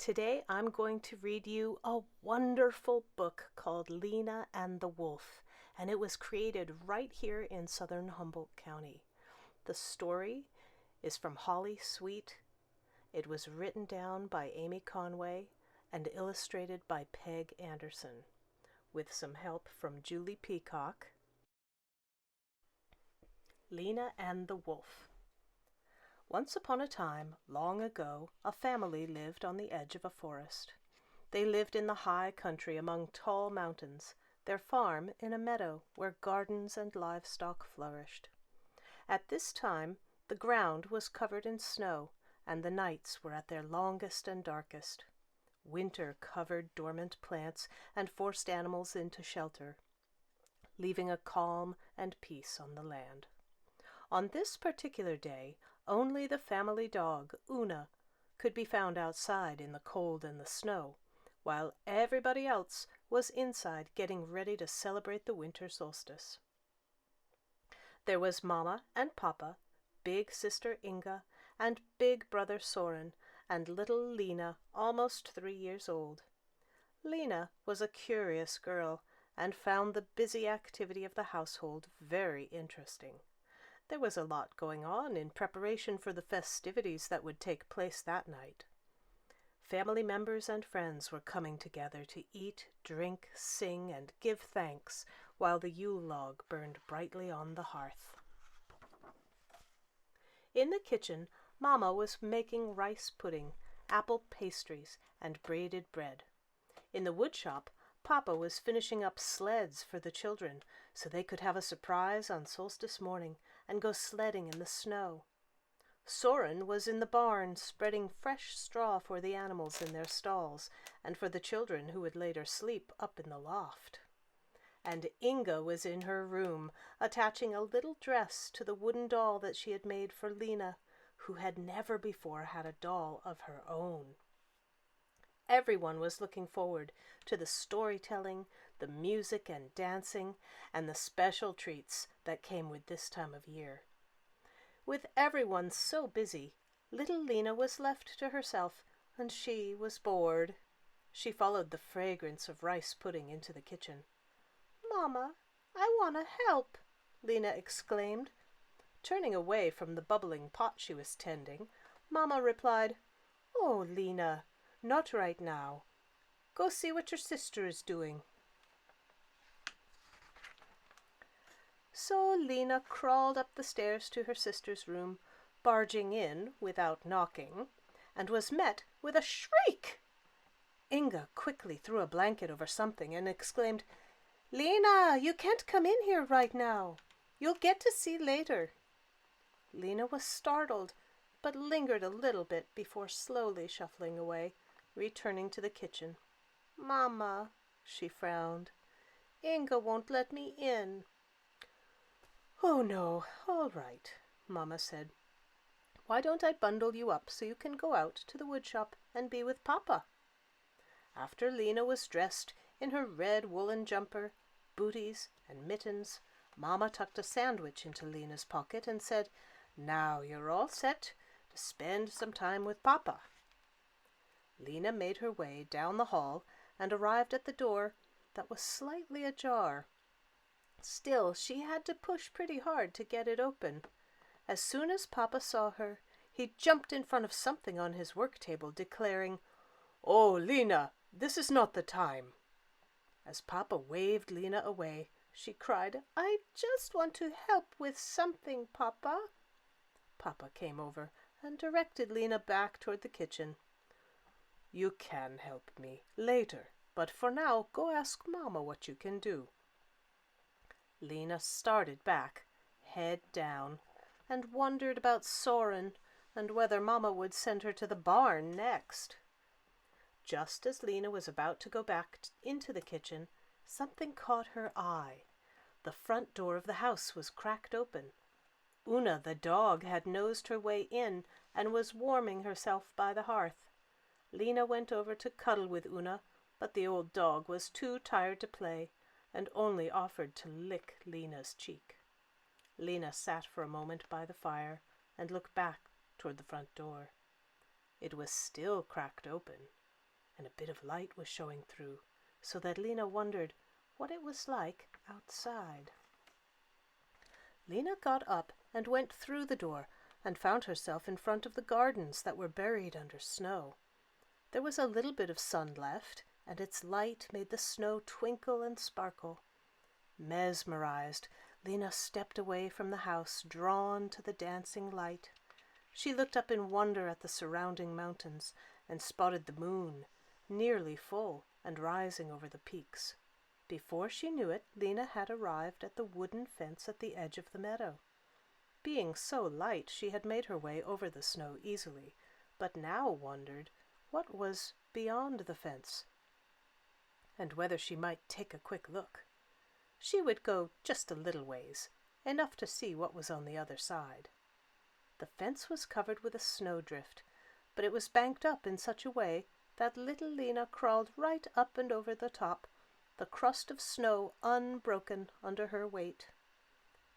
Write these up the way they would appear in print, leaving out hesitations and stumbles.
Today I'm going to read you a wonderful book called Lena and the Wolf, and it was created right here in southern Humboldt County. The story is from Holly Sweet. It was written down by Amy Conway and illustrated by Peg Anderson, with some help from Julie Peacock. Lena and the Wolf. Once upon a time, long ago, a family lived on the edge of a forest. They lived in the high country among tall mountains, their farm in a meadow where gardens and livestock flourished. At this time, the ground was covered in snow, and the nights were at their longest and darkest. Winter covered dormant plants and forced animals into shelter, leaving a calm and peace on the land. On this particular day, only the family dog, Una, could be found outside in the cold and the snow, while everybody else was inside getting ready to celebrate the winter solstice. There was Mama and Papa, big sister Inga, and big brother Soren, and little Lena, almost 3 years old. Lena was a curious girl and found the busy activity of the household very interesting. There was a lot going on in preparation for the festivities that would take place that night. Family members and friends were coming together to eat, drink, sing, and give thanks while the Yule log burned brightly on the hearth. In the kitchen, Mama was making rice pudding, apple pastries, and braided bread. In the woodshop, Papa was finishing up sleds for the children so they could have a surprise on solstice morning and go sledding in the snow. Soren was in the barn spreading fresh straw for the animals in their stalls and for the children who would later sleep up in the loft. And Inga was in her room attaching a little dress to the wooden doll that she had made for Lena, who had never before had a doll of her own. Everyone was looking forward to the storytelling, the music and dancing, and the special treats that came with this time of year. With everyone so busy, little Lena was left to herself, and she was bored. She followed the fragrance of rice pudding into the kitchen. "Mama, I want to help," Lena exclaimed. Turning away from the bubbling pot she was tending, Mama replied, "Oh, Lena, not right now. Go see what your sister is doing." So Lena crawled up the stairs to her sister's room, barging in without knocking, and was met with a shriek. Inga quickly threw a blanket over something and exclaimed, "Lena, you can't come in here right now. You'll get to see later." Lena was startled, but lingered a little bit before slowly shuffling away, returning to the kitchen. "Mama," she frowned, "Inga won't let me in." "Oh no, all right," Mama said. "Why don't I bundle you up so you can go out to the woodshop and be with Papa?" After Lena was dressed in her red woolen jumper, booties, and mittens, Mama tucked a sandwich into Lena's pocket and said, "Now you're all set to spend some time with Papa." Lena made her way down the hall and arrived at the door that was slightly ajar. Still, she had to push pretty hard to get it open. As soon as Papa saw her, he jumped in front of something on his work table, declaring, "Oh, Lena, this is not the time." As Papa waved Lena away, she cried, "I just want to help with something, Papa." Papa came over and directed Lena back toward the kitchen. "You can help me later, but for now go ask Mama what you can do." Lena started back, head down, and wondered about Soren and whether Mama would send her to the barn next. Just as Lena was about to go back into the kitchen, something caught her eye. The front door of the house was cracked open. Una the dog had nosed her way in and was warming herself by the hearth. Lena went over to cuddle with Una, but the old dog was too tired to play and only offered to lick Lena's cheek. Lena sat for a moment by the fire and looked back toward the front door. It was still cracked open, and a bit of light was showing through, so that Lena wondered what it was like outside. Lena got up and went through the door and found herself in front of the gardens that were buried under snow. There was a little bit of sun left, and its light made the snow twinkle and sparkle. Mesmerized, Lena stepped away from the house, drawn to the dancing light. She looked up in wonder at the surrounding mountains and spotted the moon, nearly full and rising over the peaks. Before she knew it, Lena had arrived at the wooden fence at the edge of the meadow. Being so light, she had made her way over the snow easily, but now wondered what was beyond the fence, and whether she might take a quick look. She would go just a little ways, enough to see what was on the other side. The fence was covered with a snowdrift, but it was banked up in such a way that little Lena crawled right up and over the top, the crust of snow unbroken under her weight.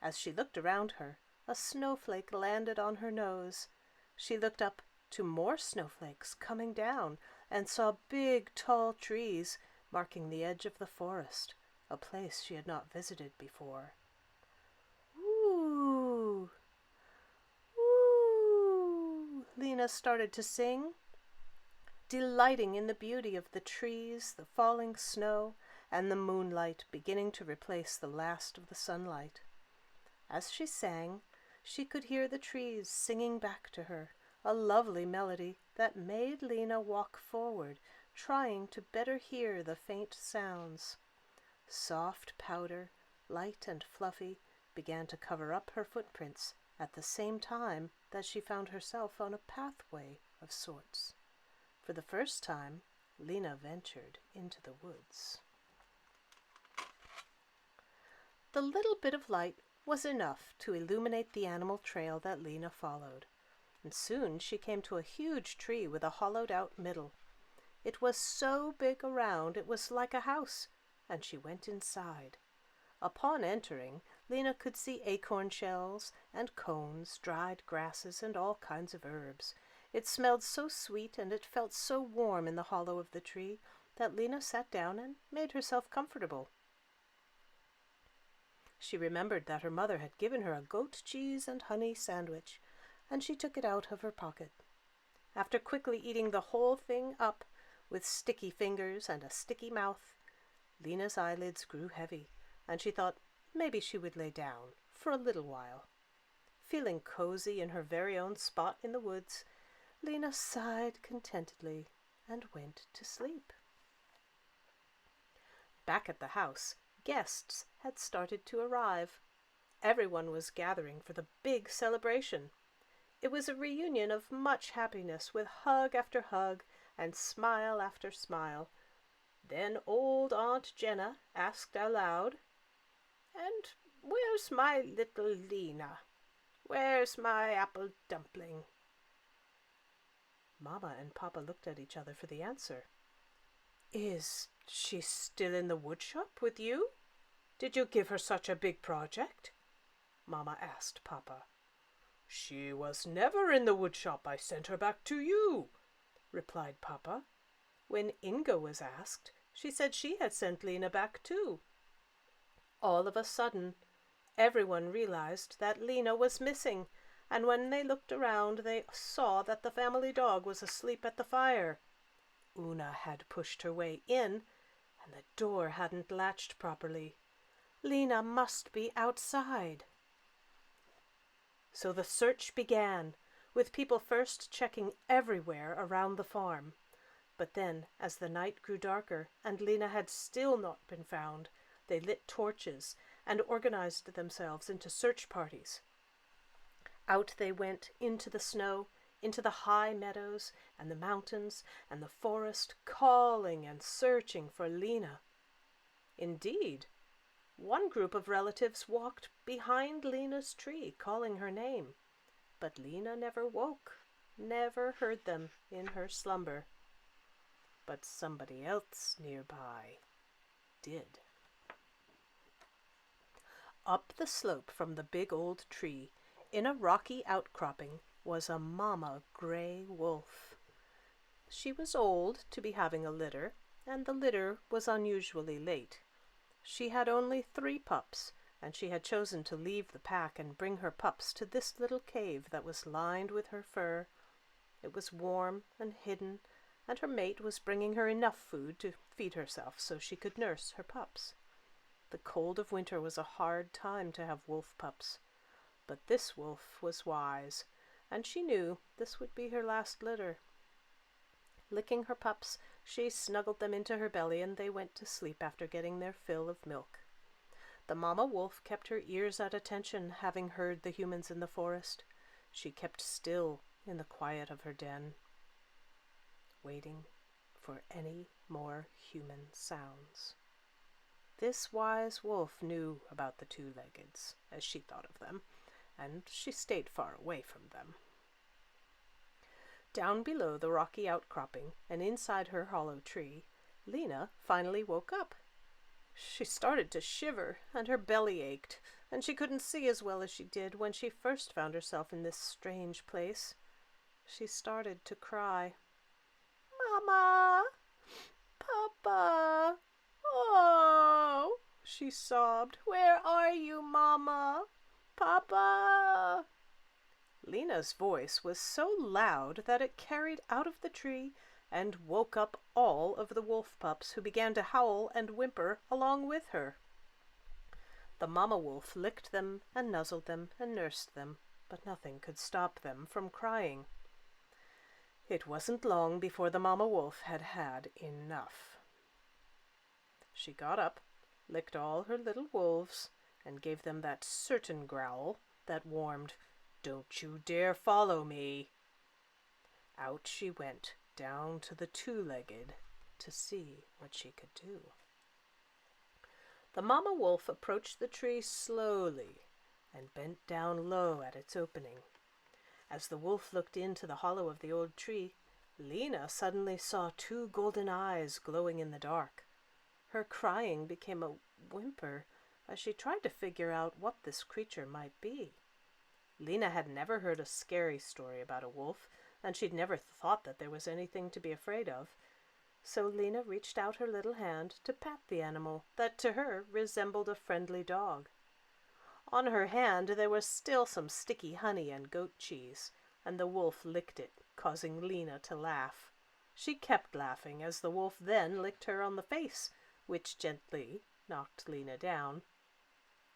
As she looked around her, a snowflake landed on her nose. She looked up to more snowflakes coming down and saw big, tall trees marking the edge of the forest, a place she had not visited before. Ooh! Ooh! Lena started to sing, delighting in the beauty of the trees, the falling snow, and the moonlight beginning to replace the last of the sunlight. As she sang, she could hear the trees singing back to her, a lovely melody that made Lena walk forward, trying to better hear the faint sounds. Soft powder, light and fluffy, began to cover up her footprints at the same time that she found herself on a pathway of sorts. For the first time, Lena ventured into the woods. The little bit of light was enough to illuminate the animal trail that Lena followed, and soon she came to a huge tree with a hollowed-out middle. It was so big around it was like a house, and she went inside. Upon entering, Lena could see acorn shells and cones, dried grasses, and all kinds of herbs. It smelled so sweet and it felt so warm in the hollow of the tree that Lena sat down and made herself comfortable. She remembered that her mother had given her a goat cheese and honey sandwich, and she took it out of her pocket. After quickly eating the whole thing up, with sticky fingers and a sticky mouth, Lena's eyelids grew heavy, and she thought maybe she would lay down for a little while. Feeling cozy in her very own spot in the woods, Lena sighed contentedly and went to sleep. Back at the house, guests had started to arrive. Everyone was gathering for the big celebration. It was a reunion of much happiness, with hug after hug and smile after smile. Then old Aunt Jenna asked aloud, "And where's my little Lena? Where's my apple dumpling?" Mama and Papa looked at each other for the answer. "Is she still in the woodshop with you? Did you give her such a big project?" Mama asked Papa. "She was never in the woodshop. I sent her back to you," replied Papa. When Inga was asked, she said she had sent Lena back too. All of a sudden, everyone realized that Lena was missing, and when they looked around, they saw that the family dog was asleep at the fire. Una had pushed her way in, and the door hadn't latched properly. Lena must be outside. So the search began, with people first checking everywhere around the farm. But then, as the night grew darker and Lena had still not been found, they lit torches and organized themselves into search parties. Out they went into the snow, into the high meadows and the mountains and the forest, calling and searching for Lena. Indeed, one group of relatives walked behind Lena's tree, calling her name, but Lena never woke, never heard them in her slumber. But somebody else nearby did. Up the slope from the big old tree, in a rocky outcropping, was a mama gray wolf. She was old to be having a litter, and the litter was unusually late. She had only 3 pups, and she had chosen to leave the pack and bring her pups to this little cave that was lined with her fur. It was warm and hidden, and her mate was bringing her enough food to feed herself so she could nurse her pups. The cold of winter was a hard time to have wolf pups, but this wolf was wise, and she knew this would be her last litter. Licking her pups, she snuggled them into her belly, and they went to sleep after getting their fill of milk. The mama wolf kept her ears at attention, having heard the humans in the forest. She kept still in the quiet of her den, waiting for any more human sounds. This wise wolf knew about the 2-leggeds, as she thought of them, and she stayed far away from them. Down below the rocky outcropping and inside her hollow tree, Lena finally woke up. She started to shiver, and her belly ached, and she couldn't see as well as she did when she first found herself in this strange place. She started to cry. "Mama! Papa! Oh!" she sobbed. "Where are you, Mama? Papa!" Lena's voice was so loud that it carried out of the tree and woke up all of the wolf pups, who began to howl and whimper along with her. The mama wolf licked them and nuzzled them and nursed them, but nothing could stop them from crying. It wasn't long before the mama wolf had had enough. She got up, licked all her little wolves, and gave them that certain growl that warned, "Don't you dare follow me." Out she went, down to the 2-legged, to see what she could do. The mama wolf approached the tree slowly and bent down low at its opening. As the wolf looked into the hollow of the old tree, Lena suddenly saw 2 golden eyes glowing in the dark. Her crying became a whimper as she tried to figure out what this creature might be. Lena had never heard a scary story about a wolf, and she'd never thought that there was anything to be afraid of. So Lena reached out her little hand to pat the animal that to her resembled a friendly dog. On her hand there was still some sticky honey and goat cheese, and the wolf licked it, causing Lena to laugh. She kept laughing as the wolf then licked her on the face, which gently knocked Lena down.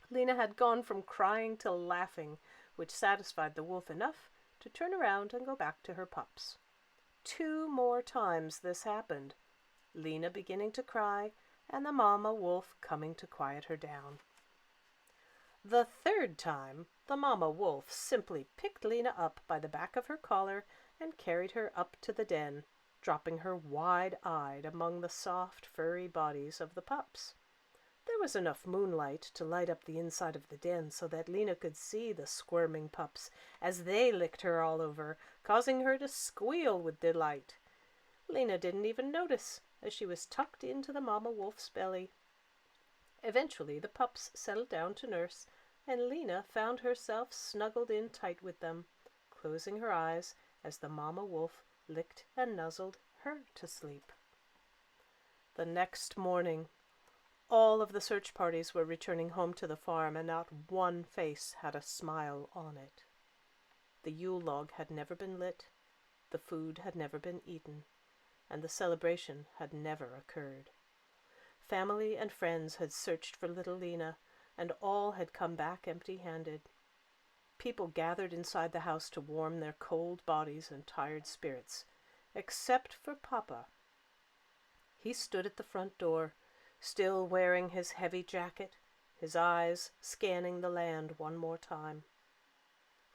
Lena had gone from crying to laughing, which satisfied the wolf enough to turn around and go back to her pups. 2 more times this happened, Lena beginning to cry and the mama wolf coming to quiet her down. The 3rd time, the mama wolf simply picked Lena up by the back of her collar and carried her up to the den, dropping her wide-eyed among the soft, furry bodies of the pups. There was enough moonlight to light up the inside of the den so that Lena could see the squirming pups as they licked her all over, causing her to squeal with delight. Lena didn't even notice, as she was tucked into the mama wolf's belly. Eventually the pups settled down to nurse, and Lena found herself snuggled in tight with them, closing her eyes as the mama wolf licked and nuzzled her to sleep. The next morning, all of the search parties were returning home to the farm, and not one face had a smile on it. The Yule log had never been lit, the food had never been eaten, and the celebration had never occurred. Family and friends had searched for little Lena, and all had come back empty-handed. People gathered inside the house to warm their cold bodies and tired spirits, except for Papa. He stood at the front door, still wearing his heavy jacket, his eyes scanning the land one more time.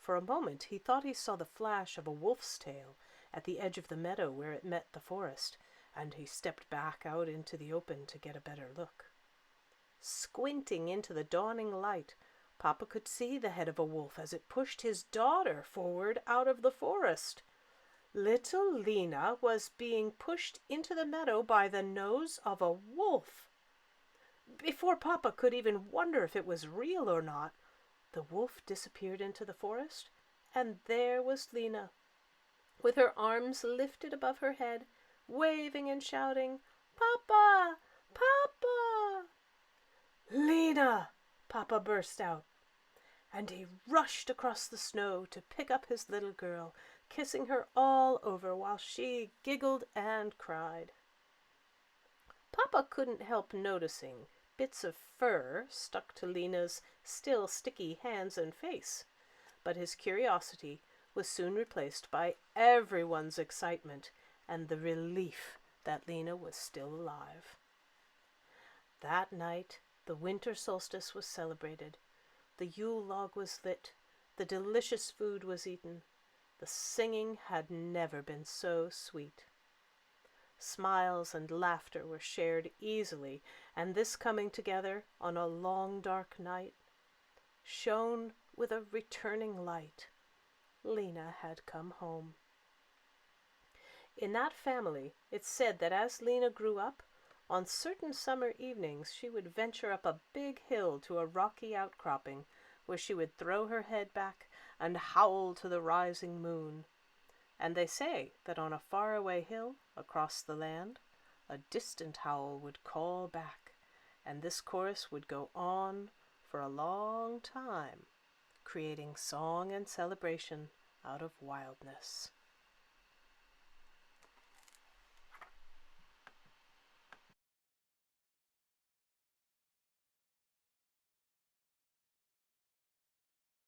For a moment he thought he saw the flash of a wolf's tail at the edge of the meadow where it met the forest, and he stepped back out into the open to get a better look. Squinting into the dawning light, Papa could see the head of a wolf as it pushed his daughter forward out of the forest. Little Lena was being pushed into the meadow by the nose of a wolf. Before Papa could even wonder if it was real or not, the wolf disappeared into the forest, and there was Lena, with her arms lifted above her head, waving and shouting, "Papa! Papa!" "Lena!" Papa burst out, and he rushed across the snow to pick up his little girl, kissing her all over while she giggled and cried. Papa couldn't help noticing bits of fur stuck to Lena's still sticky hands and face, but his curiosity was soon replaced by everyone's excitement and the relief that Lena was still alive. That night, the winter solstice was celebrated. The Yule log was lit, the delicious food was eaten. The singing had never been so sweet. Smiles and laughter were shared easily, and this coming together on a long dark night shone with a returning light. Lena had come home. In that family, it's said that as Lena grew up, on certain summer evenings she would venture up a big hill to a rocky outcropping, where she would throw her head back and howl to the rising moon. And they say that on a faraway hill across the land, a distant howl would call back, and this chorus would go on for a long time, creating song and celebration out of wildness.